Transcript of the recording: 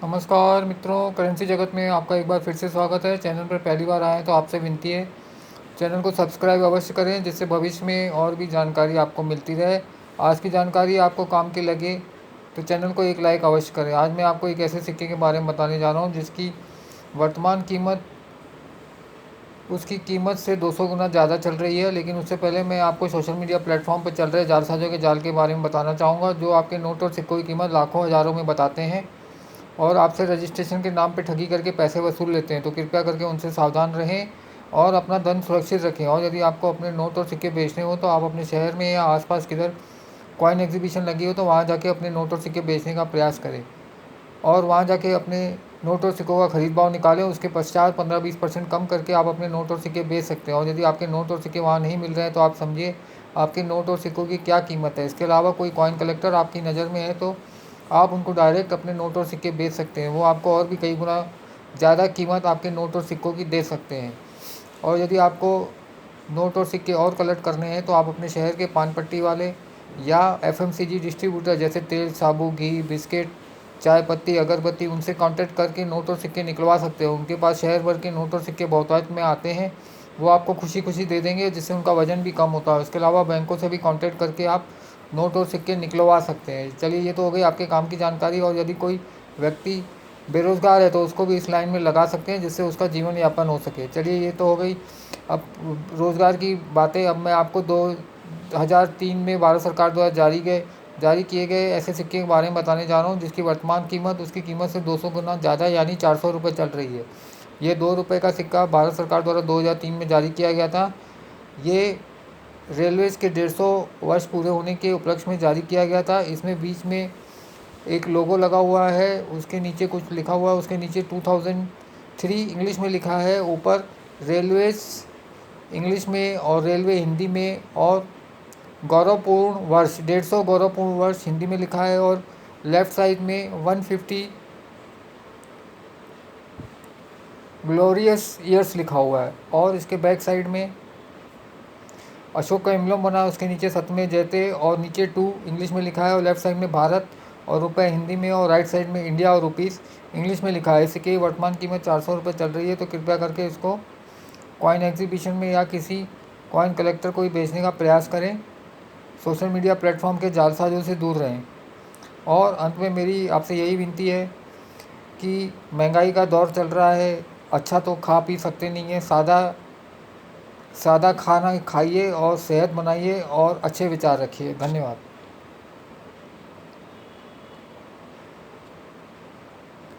नमस्कार मित्रों, करेंसी जगत में आपका एक बार फिर से स्वागत है। चैनल पर पहली बार आए तो आपसे विनती है, चैनल को सब्सक्राइब अवश्य करें, जिससे भविष्य में और भी जानकारी आपको मिलती रहे। आज की जानकारी आपको काम की लगे तो चैनल को एक लाइक अवश्य करें। आज मैं आपको एक ऐसे सिक्के के बारे में बताने जा रहा हूँ जिसकी वर्तमान कीमत उसकी कीमत से 200 गुना ज़्यादा चल रही है। लेकिन उससे पहले मैं आपको सोशल मीडिया प्लेटफॉर्म पर चल रहे जालसाजों के जाल के बारे में बताना चाहूँगा, जो आपके नोट और सिक्कों की कीमत लाखों हज़ारों में बताते हैं और आपसे रजिस्ट्रेशन के नाम पे ठगी करके पैसे वसूल लेते हैं। तो कृपया करके उनसे सावधान रहें और अपना धन सुरक्षित रखें। और यदि आपको अपने नोट और सिक्के बेचने हो तो आप अपने शहर में या आसपास किधर कॉइन एग्जीबिशन लगी हो तो वहाँ जाके अपने नोट और सिक्के बेचने का प्रयास करें और वहाँ जाके अपने नोट और सिक्कों का खरीद भाव निकालें। उसके पश्चात 15-20% कम करके आप अपने नोट और सिक्के बेच सकते हैं। और यदि आपके नोट और सिक्के वहाँ नहीं मिल रहे हैं तो आप समझिए आपके नोट और सिक्कों की क्या कीमत है। इसके अलावा कोई कॉइन कलेक्टर आपकी नज़र में है तो आप उनको डायरेक्ट अपने नोट और सिक्के बेच सकते हैं। वो आपको और भी कई गुना ज़्यादा कीमत आपके नोट और सिक्कों की दे सकते हैं। और यदि आपको नोट और सिक्के और कलेक्ट करने हैं तो आप अपने शहर के पान पट्टी वाले या एफएमसीजी डिस्ट्रीब्यूटर जैसे तेल, साबुन, घी, बिस्किट, चाय पत्ती, अगरबत्ती, उनसे कांटेक्ट करके नोट और सिक्के निकलवा सकते हो। उनके पास शहर भर के नोट और सिक्के बहुतायत में आते हैं। वो आपको खुशी खुशी दे देंगे, जिससे उनका वजन भी कम होता है। उसके अलावा बैंकों से भी कांटेक्ट करके आप नोट और सिक्के निकलवा सकते हैं। चलिए, ये तो हो गई आपके काम की जानकारी। और यदि कोई व्यक्ति बेरोज़गार है तो उसको भी इस लाइन में लगा सकते हैं, जिससे उसका जीवन यापन हो सके। चलिए, ये तो हो गई अब रोज़गार की बातें। अब मैं आपको 2003 में भारत सरकार द्वारा जारी किए गए ऐसे सिक्के के बारे में बताने जा रहा हूँ जिसकी वर्तमान कीमत उसकी कीमत से 200 गुना ज़्यादा यानी 400 रुपये चल रही है। ये 2 रुपये का सिक्का भारत सरकार द्वारा 2003 में जारी किया गया था। ये रेलवेज़ के 150 वर्ष पूरे होने के उपलक्ष्य में जारी किया गया था। इसमें बीच में एक लोगो लगा हुआ है, उसके नीचे कुछ लिखा हुआ है, उसके नीचे 2003 इंग्लिश में लिखा है, ऊपर रेलवेज़ इंग्लिश में और रेलवे हिंदी में, और गौरवपूर्ण वर्ष 150 गौरवपूर्ण वर्ष हिंदी में लिखा है। और लेफ़्ट साइड में 150 ग्लोरियस ईयर्स लिखा हुआ है। और इसके बैक साइड में अशोक का एम्ब्लम बना है, उसके नीचे सतमे जयते और नीचे 2 इंग्लिश में लिखा है। और लेफ़्ट साइड में भारत और रुपये हिंदी में, और राइट साइड में इंडिया और रुपीस इंग्लिश में लिखा है। इसकी वर्तमान कीमत 400 रुपये चल रही है। तो कृपया करके इसको कॉइन एग्जीबिशन में या किसी कॉइन कलेक्टर को ही बेचने का प्रयास करें। सोशल मीडिया प्लेटफॉर्म के जालसाजों से दूर रहें। और अंत में मेरी आपसे यही विनती है कि महंगाई का दौर चल रहा है, अच्छा तो खा पी सकते नहीं हैं, सादा सादा खाना खाइए और सेहत बनाइए और अच्छे विचार रखिए। धन्यवाद।